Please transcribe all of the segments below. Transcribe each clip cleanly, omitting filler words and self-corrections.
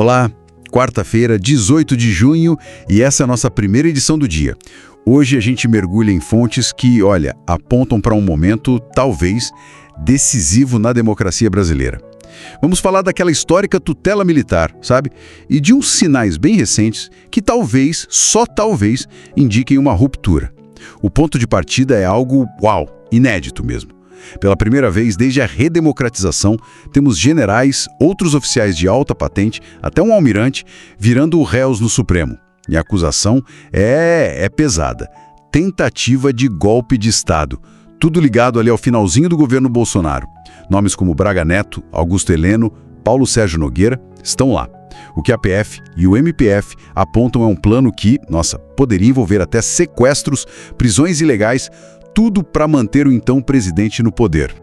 Olá, quarta-feira, 18 de junho, e essa é a nossa primeira edição do dia. Hoje a gente mergulha em fontes que, olha, apontam para um momento, talvez, decisivo na democracia brasileira. Vamos falar daquela histórica tutela militar, sabe? E de uns sinais bem recentes que talvez, só talvez, indiquem uma ruptura. O ponto de partida é algo, uau, inédito mesmo. Pela primeira vez desde a redemocratização, temos generais, outros oficiais de alta patente, até um almirante, virando réus no Supremo. E a acusação é pesada. Tentativa de golpe de Estado. Tudo ligado ali ao finalzinho do governo Bolsonaro. Nomes como Braga Neto, Augusto Heleno, Paulo Sérgio Nogueira estão lá. O que a PF e o MPF apontam é um plano que, poderia envolver até sequestros, prisões ilegais, tudo para manter o então presidente no poder.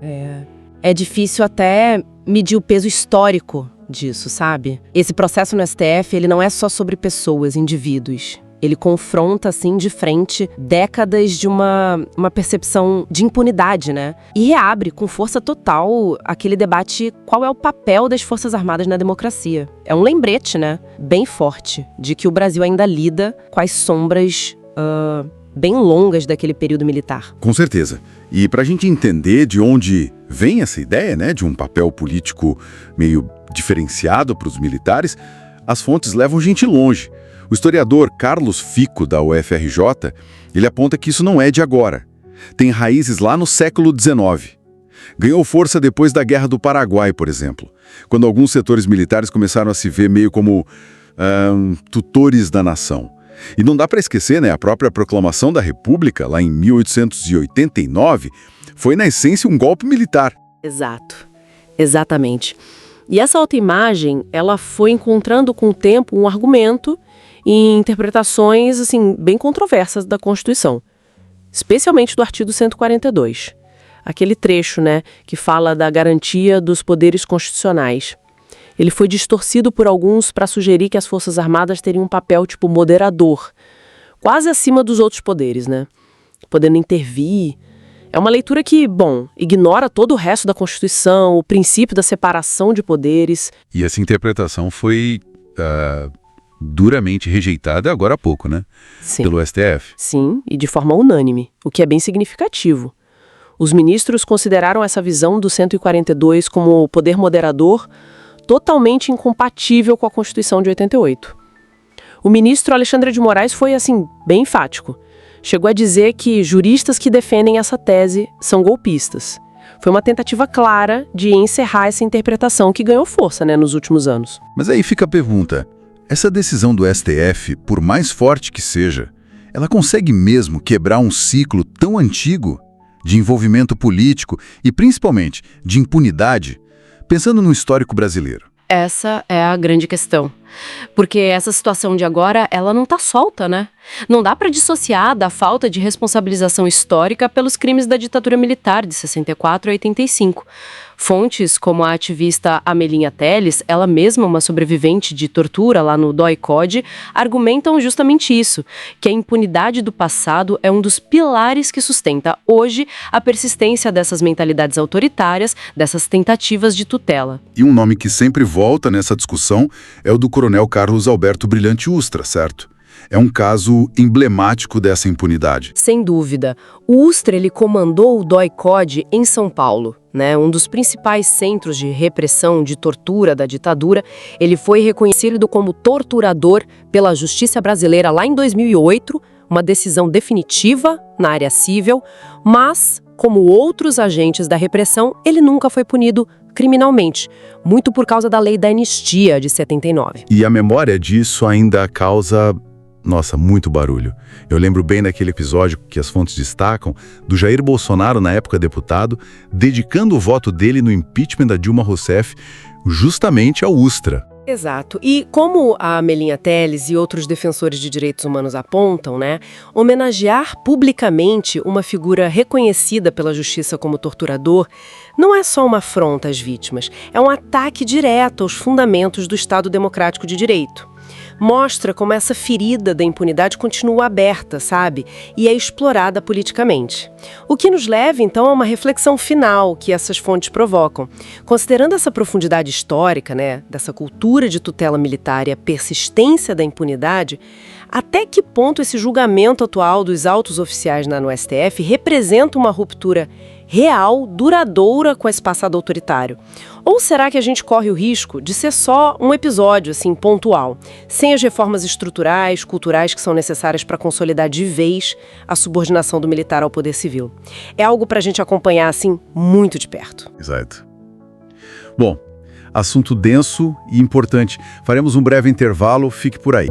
É difícil até medir o peso histórico disso, sabe? Esse processo no STF, ele não é só sobre pessoas, indivíduos. Ele confronta, assim, de frente, décadas de uma percepção de impunidade, né? E reabre com força total aquele debate qual é o papel das Forças Armadas na democracia. É um lembrete, né? Bem forte, de que o Brasil ainda lida com as sombras bem longas daquele período militar. Com certeza. E para a gente entender de onde vem essa ideia, né, de um papel político meio diferenciado para os militares, as fontes levam a gente longe. O historiador Carlos Fico, da UFRJ, ele aponta que isso não é de agora. Tem raízes lá no século XIX. Ganhou força depois da Guerra do Paraguai, por exemplo, quando alguns setores militares começaram a se ver meio como tutores da nação. E não dá para esquecer, né, a própria proclamação da República, lá em 1889, foi na essência um golpe militar. Exato, exatamente. E essa autoimagem, ela foi encontrando com o tempo um argumento em interpretações, assim, bem controversas da Constituição, especialmente do artigo 142, aquele trecho, né, que fala da garantia dos poderes constitucionais. Ele foi distorcido por alguns para sugerir que as Forças Armadas teriam um papel tipo moderador, quase acima dos outros poderes, né, podendo intervir. É uma leitura que, ignora todo o resto da Constituição, o princípio da separação de poderes. E essa interpretação foi duramente rejeitada agora há pouco, né? Sim. Pelo STF. Sim, e de forma unânime, o que é bem significativo. Os ministros consideraram essa visão do 142 como poder moderador totalmente incompatível com a Constituição de 88. O ministro Alexandre de Moraes foi, bem enfático. Chegou a dizer que juristas que defendem essa tese são golpistas. Foi uma tentativa clara de encerrar essa interpretação que ganhou força, né, nos últimos anos. Mas aí fica a pergunta, essa decisão do STF, por mais forte que seja, ela consegue mesmo quebrar um ciclo tão antigo de envolvimento político e, principalmente, de impunidade, pensando no histórico brasileiro? Essa é a grande questão. Porque essa situação de agora, ela não tá solta, né? Não dá para dissociar da falta de responsabilização histórica pelos crimes da ditadura militar de 64 a 85. Fontes como a ativista Amelinha Telles, ela mesma uma sobrevivente de tortura lá no DOI-CODE, argumentam justamente isso, que a impunidade do passado é um dos pilares que sustenta hoje a persistência dessas mentalidades autoritárias, dessas tentativas de tutela. E um nome que sempre volta nessa discussão é o do coronel Carlos Alberto Brilhante Ustra, certo? É um caso emblemático dessa impunidade. Sem dúvida. O Ustra, ele comandou o DOI-CODE em São Paulo, né? Um dos principais centros de repressão, de tortura da ditadura. Ele foi reconhecido como torturador pela Justiça Brasileira lá em 2008, uma decisão definitiva na área civil, mas, como outros agentes da repressão, ele nunca foi punido criminalmente, muito por causa da lei da anistia de 79. E a memória disso ainda causa muito barulho. Eu lembro bem daquele episódio que as fontes destacam, do Jair Bolsonaro, na época deputado, dedicando o voto dele no impeachment da Dilma Rousseff justamente ao Ustra. Exato. E como a Amelinha Telles e outros defensores de direitos humanos apontam, né, homenagear publicamente uma figura reconhecida pela justiça como torturador não é só uma afronta às vítimas, é um ataque direto aos fundamentos do Estado Democrático de Direito. mostra como essa ferida da impunidade continua aberta, sabe? E é explorada politicamente. O que nos leva, então, a uma reflexão final que essas fontes provocam. Considerando essa profundidade histórica, né, dessa cultura de tutela militar e a persistência da impunidade, até que ponto esse julgamento atual dos altos oficiais no STF representa uma ruptura real, duradoura com esse passado autoritário? Ou será que a gente corre o risco de ser só um episódio, assim, pontual, sem as reformas estruturais, culturais que são necessárias para consolidar de vez a subordinação do militar ao poder civil? É algo para a gente acompanhar, assim, muito de perto. Exato. Bom, assunto denso e importante. Faremos um breve intervalo, fique por aí.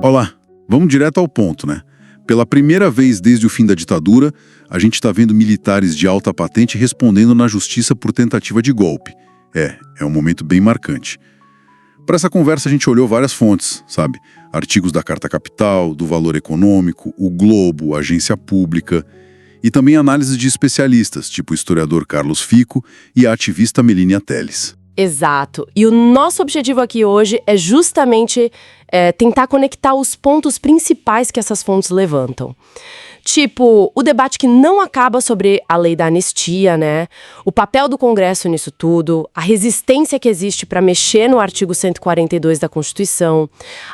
Olá, vamos direto ao ponto, né? Pela primeira vez desde o fim da ditadura, a gente está vendo militares de alta patente respondendo na justiça por tentativa de golpe. É um momento bem marcante. Para essa conversa a gente olhou várias fontes, sabe? Artigos da Carta Capital, do Valor Econômico, o Globo, Agência Pública, e também análises de especialistas, tipo o historiador Carlos Fico e a ativista Melínia Teles. Exato. E o nosso objetivo aqui hoje é justamente tentar conectar os pontos principais que essas fontes levantam. Tipo, o debate que não acaba sobre a lei da anistia, né? O papel do Congresso nisso tudo, a resistência que existe para mexer no artigo 142 da Constituição,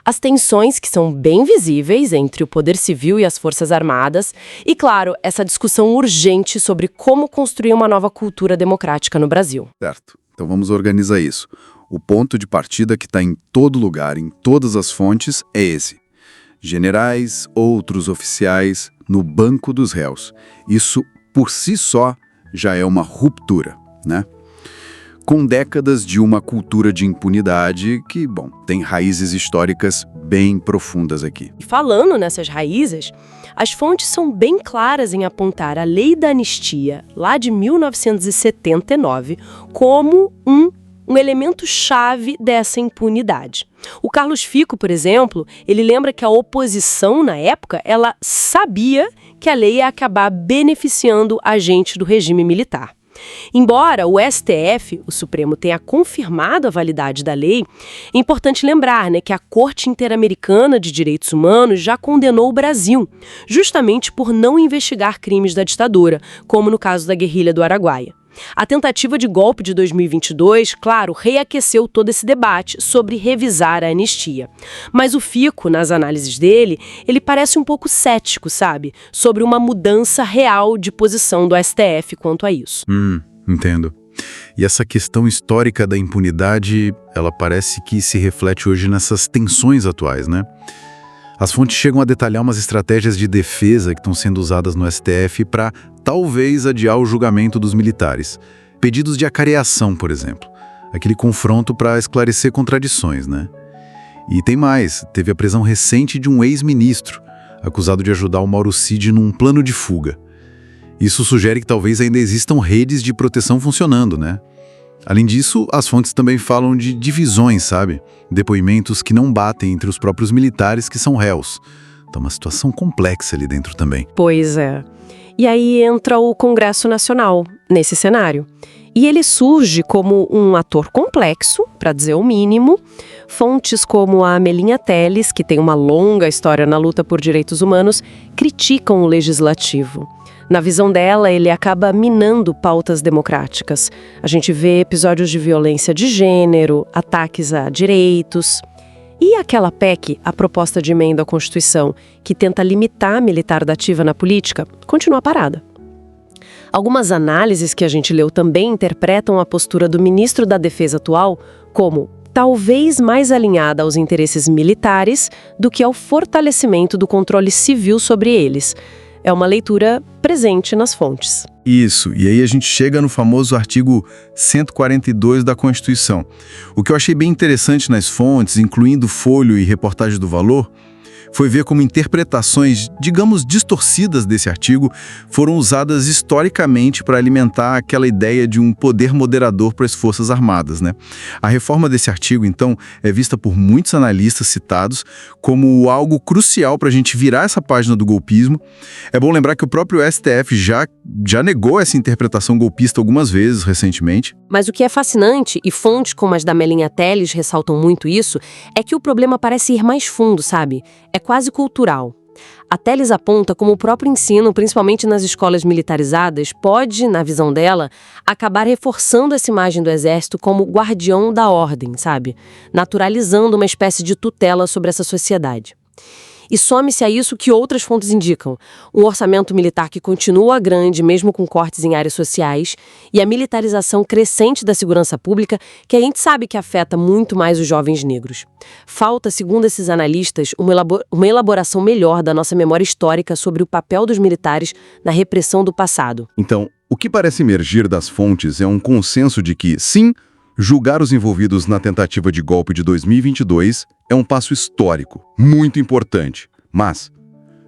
as tensões que são bem visíveis entre o Poder Civil e as Forças Armadas e, claro, essa discussão urgente sobre como construir uma nova cultura democrática no Brasil. Certo. Então vamos organizar isso. O ponto de partida que está em todo lugar, em todas as fontes, é esse. Generais, outros oficiais, no banco dos réus. Isso, por si só, já é uma ruptura, né? Com décadas de uma cultura de impunidade que, bom, tem raízes históricas bem profundas aqui. E falando nessas raízes, as fontes são bem claras em apontar a Lei da Anistia, lá de 1979, como um elemento-chave dessa impunidade. O Carlos Fico, por exemplo, ele lembra que a oposição, na época, ela sabia que a lei ia acabar beneficiando agentes do regime militar. Embora o STF, o Supremo, tenha confirmado a validade da lei, é importante lembrar, né, que a Corte Interamericana de Direitos Humanos já condenou o Brasil, justamente por não investigar crimes da ditadura, como no caso da guerrilha do Araguaia. A tentativa de golpe de 2022, claro, reaqueceu todo esse debate sobre revisar a anistia. Mas o Fico, nas análises dele, ele parece um pouco cético, sabe? Sobre uma mudança real de posição do STF quanto a isso. Entendo. E essa questão histórica da impunidade, ela parece que se reflete hoje nessas tensões atuais, né? As fontes chegam a detalhar umas estratégias de defesa que estão sendo usadas no STF para talvez adiar o julgamento dos militares. Pedidos de acareação, por exemplo. Aquele confronto para esclarecer contradições, né? E tem mais, teve a prisão recente de um ex-ministro, acusado de ajudar o Mauro Cid num plano de fuga. Isso sugere que talvez ainda existam redes de proteção funcionando, né? Além disso, as fontes também falam de divisões, sabe? Depoimentos que não batem entre os próprios militares que são réus. Então, uma situação complexa ali dentro também. Pois é. E aí entra o Congresso Nacional nesse cenário. E ele surge como um ator complexo, para dizer o mínimo. Fontes como a Melínia Teles, que tem uma longa história na luta por direitos humanos, criticam o legislativo. Na visão dela, ele acaba minando pautas democráticas. A gente vê episódios de violência de gênero, ataques a direitos. E aquela PEC, a proposta de emenda à Constituição, que tenta limitar a militar da ativa na política, continua parada. Algumas análises que a gente leu também interpretam a postura do ministro da Defesa atual como talvez mais alinhada aos interesses militares do que ao fortalecimento do controle civil sobre eles. É uma leitura presente nas fontes. Isso, e aí a gente chega no famoso artigo 142 da Constituição. O que eu achei bem interessante nas fontes, incluindo Folho e reportagem do Valor, foi ver como interpretações, digamos, distorcidas desse artigo foram usadas historicamente para alimentar aquela ideia de um poder moderador para as Forças Armadas, né? A reforma desse artigo, então, é vista por muitos analistas citados como algo crucial para a gente virar essa página do golpismo. É bom lembrar que o próprio STF já negou essa interpretação golpista algumas vezes recentemente. Mas o que é fascinante, e fontes como as da Melinha Telles ressaltam muito isso, é que o problema parece ir mais fundo, sabe? É quase cultural. A Telles aponta como o próprio ensino, principalmente nas escolas militarizadas, pode, na visão dela, acabar reforçando essa imagem do exército como guardião da ordem, sabe? Naturalizando uma espécie de tutela sobre essa sociedade. E some-se a isso que outras fontes indicam: um orçamento militar que continua grande, mesmo com cortes em áreas sociais, e a militarização crescente da segurança pública, que a gente sabe que afeta muito mais os jovens negros. Falta, segundo esses analistas, uma elaboração melhor da nossa memória histórica sobre o papel dos militares na repressão do passado. Então, o que parece emergir das fontes é um consenso de que, sim, julgar os envolvidos na tentativa de golpe de 2022 é um passo histórico, muito importante, mas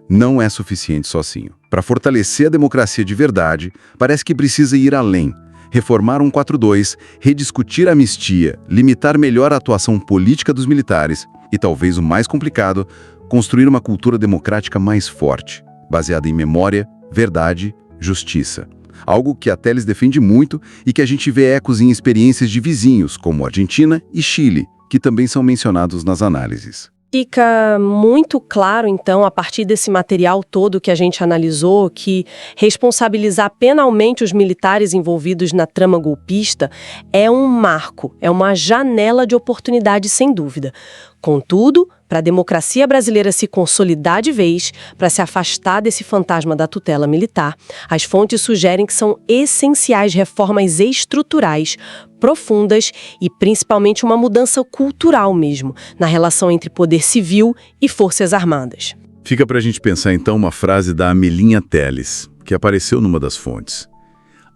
não é suficiente sozinho. Para fortalecer a democracia de verdade, parece que precisa ir além, reformar 142, rediscutir a anistia, limitar melhor a atuação política dos militares e, talvez o mais complicado, construir uma cultura democrática mais forte, baseada em memória, verdade, justiça. Algo que a Telles defende muito e que a gente vê ecos em experiências de vizinhos, como Argentina e Chile, que também são mencionados nas análises. Fica muito claro, então, a partir desse material todo que a gente analisou, que responsabilizar penalmente os militares envolvidos na trama golpista é um marco, é uma janela de oportunidade, sem dúvida. Contudo, para a democracia brasileira se consolidar de vez, para se afastar desse fantasma da tutela militar, as fontes sugerem que são essenciais reformas estruturais, profundas e principalmente uma mudança cultural mesmo, na relação entre poder civil e forças armadas. Fica para a gente pensar então uma frase da Melinha Telles, que apareceu numa das fontes.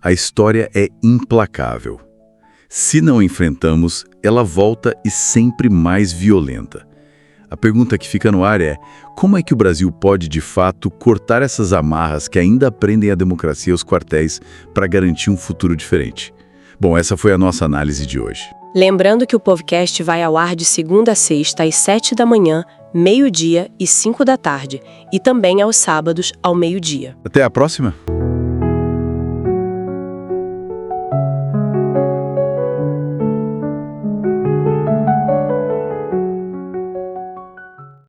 A história é implacável. Se não enfrentamos, ela volta e sempre mais violenta. A pergunta que fica no ar é: como é que o Brasil pode, de fato, cortar essas amarras que ainda prendem a democracia aos quartéis para garantir um futuro diferente? Bom, essa foi a nossa análise de hoje. Lembrando que o podcast vai ao ar de segunda a sexta, às 7 da manhã, meio-dia e 5 da tarde, e também aos sábados, ao meio-dia. Até a próxima!